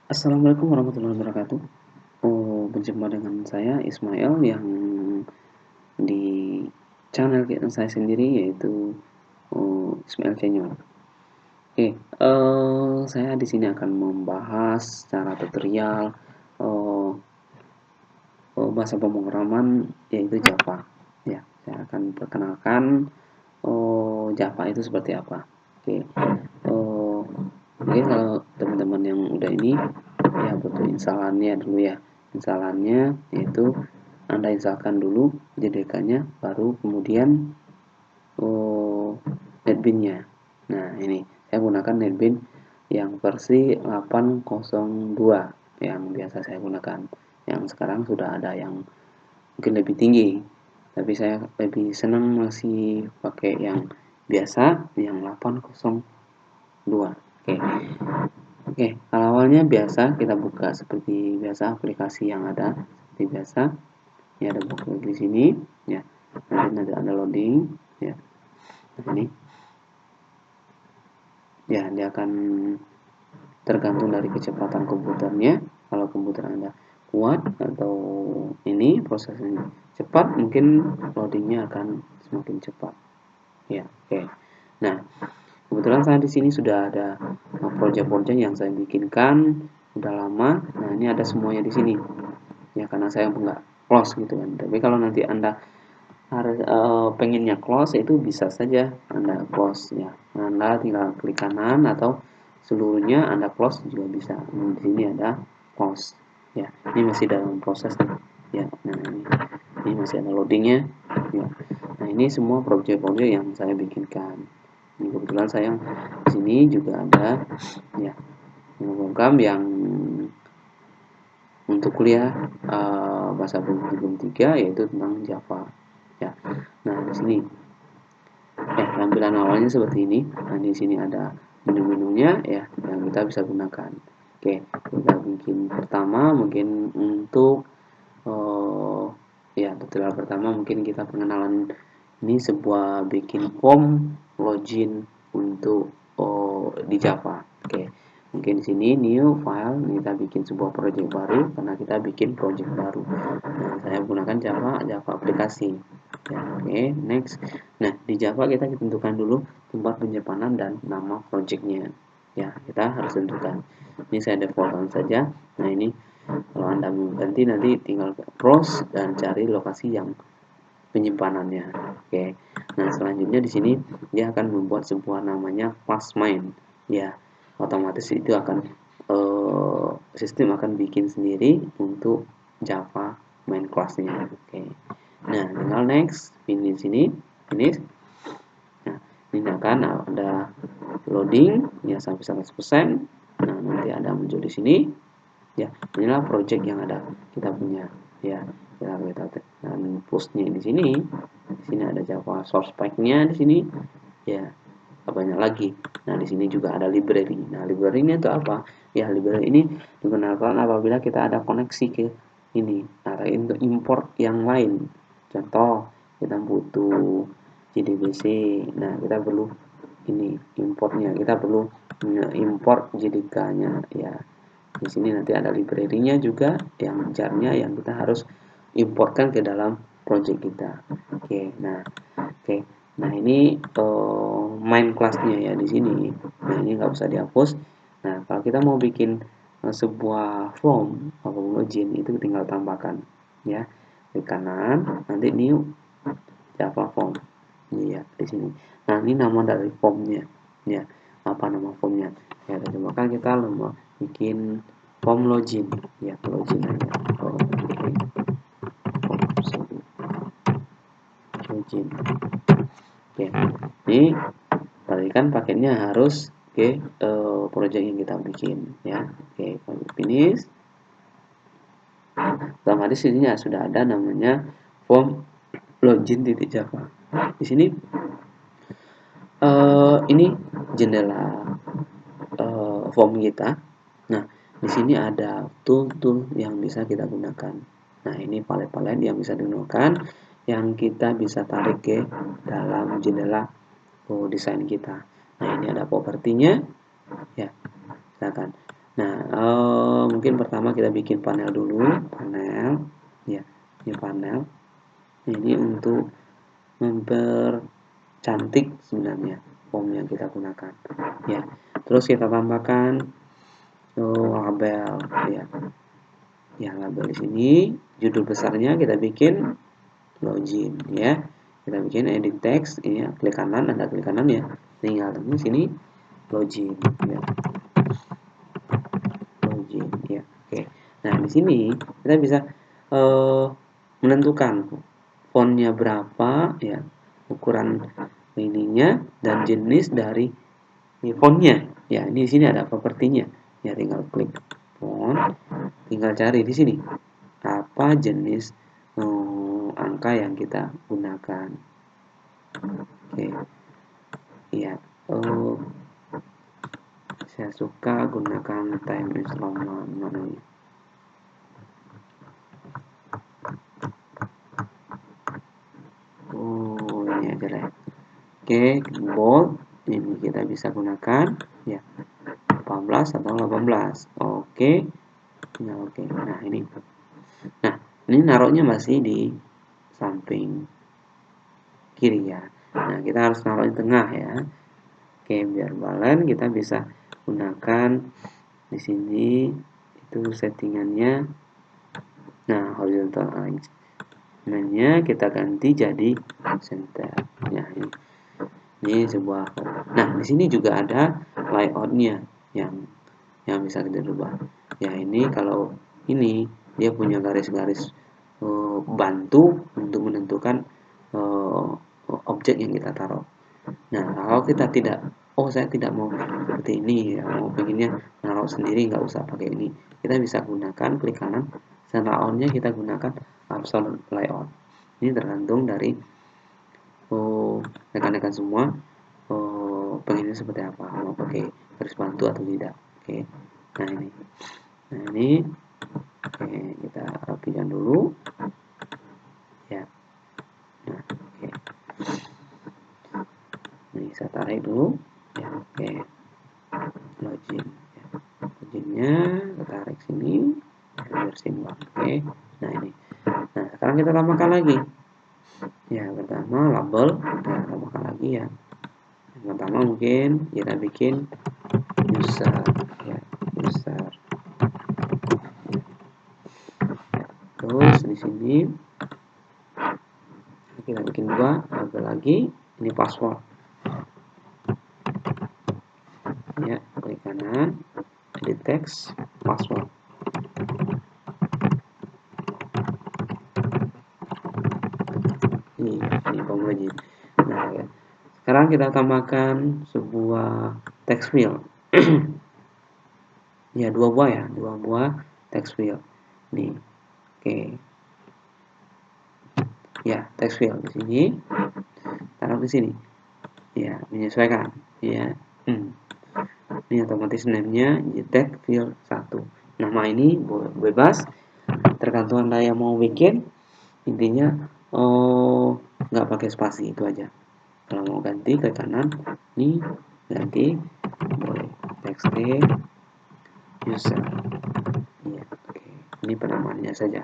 Assalamualaikum warahmatullahi wabarakatuh. Berjumpa dengan saya Ismail yang di channel saya sendiri yaitu Ismail Senior. Oke, saya di sini akan membahas secara tutorial eh, bahasa pemrograman yaitu Java. Ya, saya akan perkenalkan Java itu seperti apa. Oke, mungkin kalau teman-teman yang udah ini ya butuh instalannya dulu ya. Instalannya yaitu Anda instalkan dulu JDK-nya, baru kemudian NetBeans-nya. Nah, ini saya gunakan NetBeans yang versi 802 yang biasa saya gunakan. Yang sekarang sudah ada yang mungkin lebih tinggi, tapi saya lebih senang masih pakai yang biasa yang 802. Oke. Oke, kalau awalnya biasa kita buka seperti biasa aplikasi yang ada seperti biasa. Ini ada buku di sini ya. Nanti ada loading ya. Nah, ini ya dia akan tergantung dari kecepatan komputernya. Kalau komputer Anda kuat atau ini prosesnya cepat, mungkin loadingnya akan semakin cepat. Ya, oke. Nah, kebetulan saya di sini sudah ada project-project yang saya bikinkan udah lama. Nah, ini ada semuanya di sini. Ya, karena saya nggak close gitu kan. Tapi kalau nanti Anda harus pengennya close itu bisa saja Anda close ya. Anda tinggal klik kanan atau seluruhnya Anda close juga bisa. Nah, di sini ada close ya. Ini masih dalam proses nih. Ya, nah ini masih ada loadingnya ya. Nah, ini semua project-project yang saya bikinkan. Ini kebetulan saya di sini juga ada ya program yang untuk kuliah bahasa belum 3 yaitu tentang Java ya. Nah, di sini tampilan awalnya seperti ini. Nah, di sini ada menu-menunya ya yang kita bisa gunakan. Oke, kita bikin pertama mungkin untuk ya tutorial pertama mungkin kita pengenalan ini sebuah bikin form login untuk di Java. Oke, mungkin di sini new file kita bikin sebuah project baru karena kita bikin project baru. Nah, saya gunakan Java aplikasi. Ya, oke, next. Nah, di Java kita tentukan dulu tempat penyimpanan dan nama projectnya. Ya, kita harus tentukan. Ini saya defaultkan saja. Nah, ini kalau Anda mau ganti nanti tinggal browse dan cari lokasi yang penyimpanannya. Oke. Nah, selanjutnya di sini dia akan membuat sebuah namanya class main. Ya, otomatis itu akan sistem akan bikin sendiri untuk Java main class-nya. Oke. Nah, tinggal next, finish sini, finish. Nah, ini akan ada loading ya sampai 100%. Nah, nanti ada muncul di sini. Ya, inilah project yang ada kita punya. Ya, kita dan postnya di sini. Di sini ada Java source pack-nya di sini. Ya, banyak lagi. Nah, di sini juga ada library. Nah, library ini itu apa? Ya, library ini digunakan apabila kita ada koneksi ke ini. Nah, untuk import yang lain. Contoh, kita butuh JDBC. Nah, kita perlu ini importnya. Kita perlu import JDK-nya ya. Di sini nanti ada library-nya juga yang jarnya yang kita harus importkan ke dalam project kita. Oke, nah, oke. Nah, ini main kelasnya ya di sini. Nah, ini nggak usah dihapus. Nah, kalau kita mau bikin sebuah form atau login itu tinggal tambahkan ya. Di kanan nanti new Java form. Iya, di sini. Nah, ini nama dari formnya. Ya, apa nama formnya? Ya, tambahkan kita bikin form login. Ya, login aja. Login. Oke, ini perhatikan paketnya harus ke project yang kita bikin ya. Oke, finish. Otomatis ini sudah ada namanya form login titik Java. Di sini ini jendela form kita. Nah, di sini ada tool-tool yang bisa kita gunakan. Nah, ini palet-palet yang bisa digunakan yang kita bisa tarik ke dalam jendela desain kita. Nah, ini ada propertinya ya, silakan. Nah, mungkin pertama kita bikin panel dulu, panel, ya, ini panel. Ini untuk mempercantik sebenarnya form yang kita gunakan, ya. Terus kita tambahkan label, ya. Ya, label di sini, judul besarnya kita bikin login, ya. Kita bikin edit text, ya. Klik kanan, ada klik kanan ya. Tinggal di sini login, ya. Login, ya. Oke. Nah, di sini kita bisa menentukan fontnya berapa, ya, ukuran ininya dan jenis dari fontnya. Ya, ini di sini ada propertinya. Ya, tinggal klik font, tinggal cari di sini apa jenis angka yang kita gunakan. Oke, ya, saya suka gunakan Times Roman mana ini. Ini aja lah. Oke, bold ini kita bisa gunakan ya 18 atau 18. Oke. Nah, oke. Nah, ini. Nah, ini naruhnya masih di samping kiri ya. Nah, kita harus naruh di tengah ya. Oke, biar balen kita bisa gunakan di sini itu settingannya. Nah, horizontal edge. Namanya kita ganti jadi center. Ya, ini sebuah. Nah, di sini juga ada layoutnya yang bisa kita rubah. Ya, ini kalau ini dia punya garis-garis bantu untuk menentukan objek yang kita taruh. Nah, kalau kita tidak, saya tidak mau seperti ini, ya, mau pengennya naruh sendiri, nggak usah pakai ini. Kita bisa gunakan klik kanan, dan layoutnya kita gunakan absolute layout. Ini tergantung dari rekan-rekan semua pengennya seperti apa, mau pakai garis bantu atau tidak. Oke, nah ini, oke, kita rapikan dulu, ya. Nah, oke. Ini saya tarik dulu, ya, oke. Login, ya. Loginnya kita tarik sini, biar simbol. Oke, nah ini. Nah, sekarang kita tambahkan lagi. Ya, pertama label, kita tambahkan lagi ya. Yang pertama mungkin kita bikin user, ya, user. Terus di sini kita bikin dua label lagi. Ini password. Ya, klik kanan, edit text, password. Ini form login. Nah, ya. Sekarang kita tambahkan sebuah text field. Ya, dua buah text field. Nih, oke. Ya, text field di sini. Taruh di sini. Ya, menyesuaikan. Ya, ini otomatis name-nya text field 1. Nama ini bebas, tergantung Anda yang mau bikin. Intinya, nggak pakai spasi, itu aja. Kalau mau ganti ke kanan, ini ganti boleh text user. Ya, oke. Ini penamaannya saja.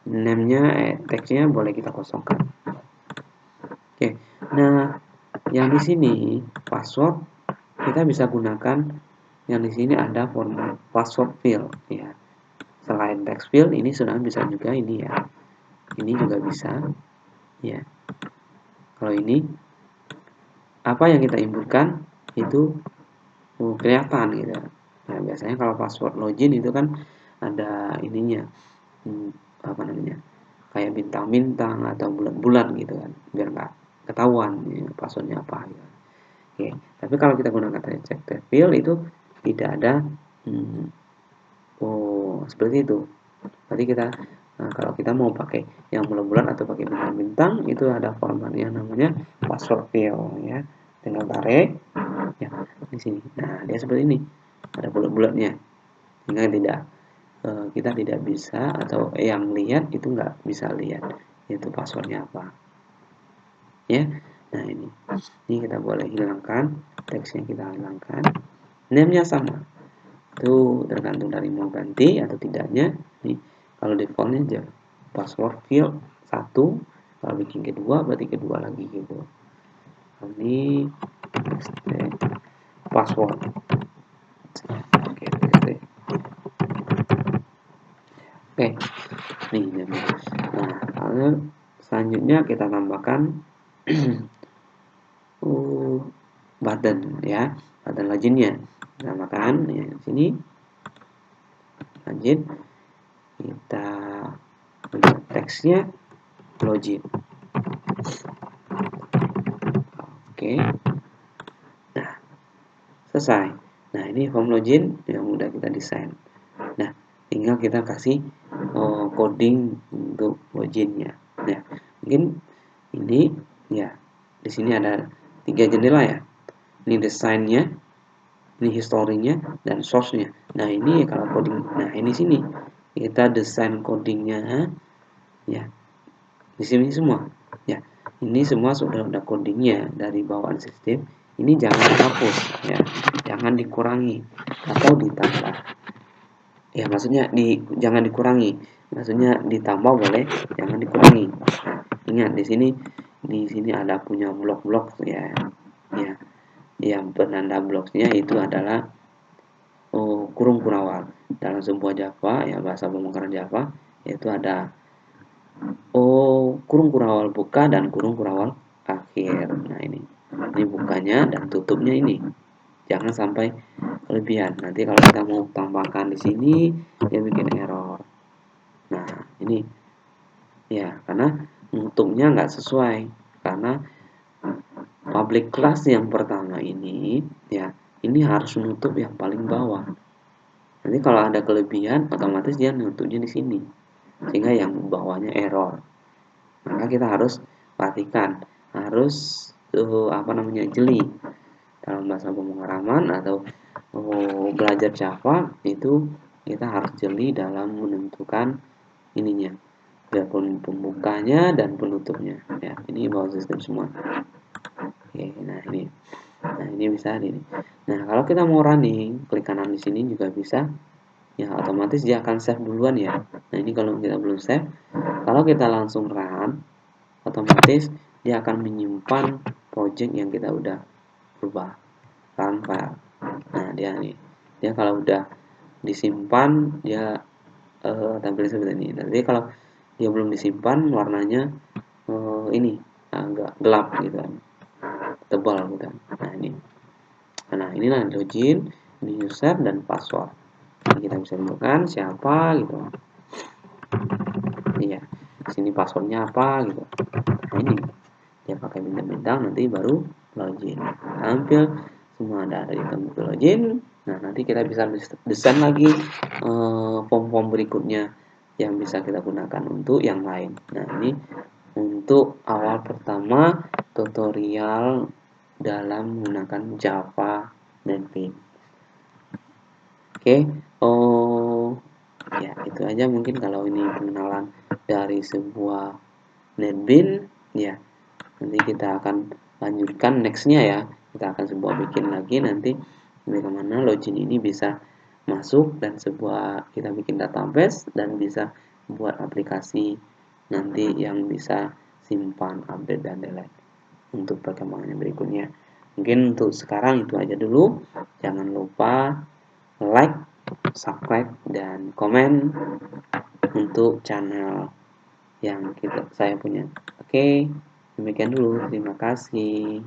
Name-nya, text-nya boleh kita kosongkan. Oke. Nah, yang di sini password kita bisa gunakan. Yang di sini ada format password field ya. Selain text field ini sudah bisa juga ini ya. Ini juga bisa ya. Kalau ini apa yang kita inputkan itu kelihatan gitu. Nah, biasanya kalau password login itu kan ada ininya, apa namanya, kayak bintang-bintang atau bulat-bulat gitu kan, biar nggak ketahuan ya, passwordnya apa gitu. Oke, tapi kalau kita gunakan check field itu tidak ada seperti itu. Berarti kita kalau kita mau pakai yang bulat-bulat atau pakai bintang-bintang itu ada format yang namanya password field ya. Tinggal tarik ya di sini. Nah, dia seperti ini. Ada bulat-bulatnya. Sehingga kita tidak bisa atau yang lihat itu nggak bisa lihat itu passwordnya apa. Ya. Nah, ini kita boleh hilangkan, teksnya kita hilangkan. Name-nya sama. Itu tergantung dari mau ganti atau tidaknya. Nih, kalau defaultnya aja password field 1, kalau bikin kedua berarti kedua lagi gitu. Ini password. Oke, oke. Nih, nah, lalu selanjutnya kita tambahkan button ya, button loginnya. Tambahkan ya di sini. Lanjut kita buat teksnya login. Oke. Nah, selesai. Nah, ini form login yang udah kita desain. Nah, tinggal kita kasih coding untuk loginnya. Nah, mungkin ini ya, di sini ada 3 jendela ya. Ini desainnya, ini historinya, dan source-nya. Nah, ini kalau coding. Nah, ini sini kita desain codingnya ya. Di sini semua. Ya, ini semua sudah ada codingnya dari bawaan sistem. Ini jangan dihapus ya, jangan dikurangi atau ditambah. Ya, maksudnya jangan dikurangi, maksudnya ditambah boleh, jangan dikurangi. Nah, ingat di sini ada punya blok-blok ya. Ya, yang penanda bloknya itu adalah kurung kurawal. Dalam sebuah Java ya, bahasa pemrograman Java, yaitu ada kurung kurawal buka dan kurung kurawal akhir. Nah, ini bukanya dan tutupnya ini. Jangan sampai kelebihan. Nanti kalau kita mau tambahkan di sini dia bikin error. Nah, ini ya, karena nutupnya nggak sesuai, karena public class yang pertama ini ya, ini harus nutup yang paling bawah. Nanti kalau ada kelebihan otomatis dia nutupnya di sini, sehingga yang bawahnya error. Maka kita harus perhatikan, harus jeli dalam bahasa pemrograman atau belajar Java itu kita harus jeli dalam menentukan ininya, biarpun pembukanya dan penutupnya ya. Ini bawah sistem semua. Oke, nah ini bisa ini. Nah, kalau kita mau running, klik kanan di sini juga bisa ya, otomatis dia akan save duluan ya. Nah, ini kalau kita belum save, kalau kita langsung run, otomatis dia akan menyimpan project yang kita udah rubah, run file. Nah, dia kalau udah disimpan dia tampil seperti ini. Nanti kalau dia belum disimpan, warnanya ini agak gelap gitu kan, tebal gitu kan. Nah, inilah login, ini user dan password. Ini kita bisa tentukan siapa gitu. Iya, sini passwordnya apa gitu. Nah, ini dia pakai bintang-bintang, nanti baru login. Tampil semua ada di tombol login. Nah, nanti kita bisa desain lagi form-form berikutnya yang bisa kita gunakan untuk yang lain. Nah, ini untuk awal pertama tutorial dalam menggunakan Java NetBeans. Oke, ya itu aja mungkin kalau ini pengenalan dari sebuah NetBeans ya. Nanti kita akan lanjutkan nextnya ya, kita akan bikin lagi nanti bagaimana login ini bisa masuk dan kita bikin database dan bisa buat aplikasi nanti yang bisa simpan, update, dan delete untuk perkembangan berikutnya. Mungkin untuk sekarang itu aja dulu. Jangan lupa like, subscribe, dan komen untuk channel yang saya punya. Oke, demikian dulu. Terima kasih.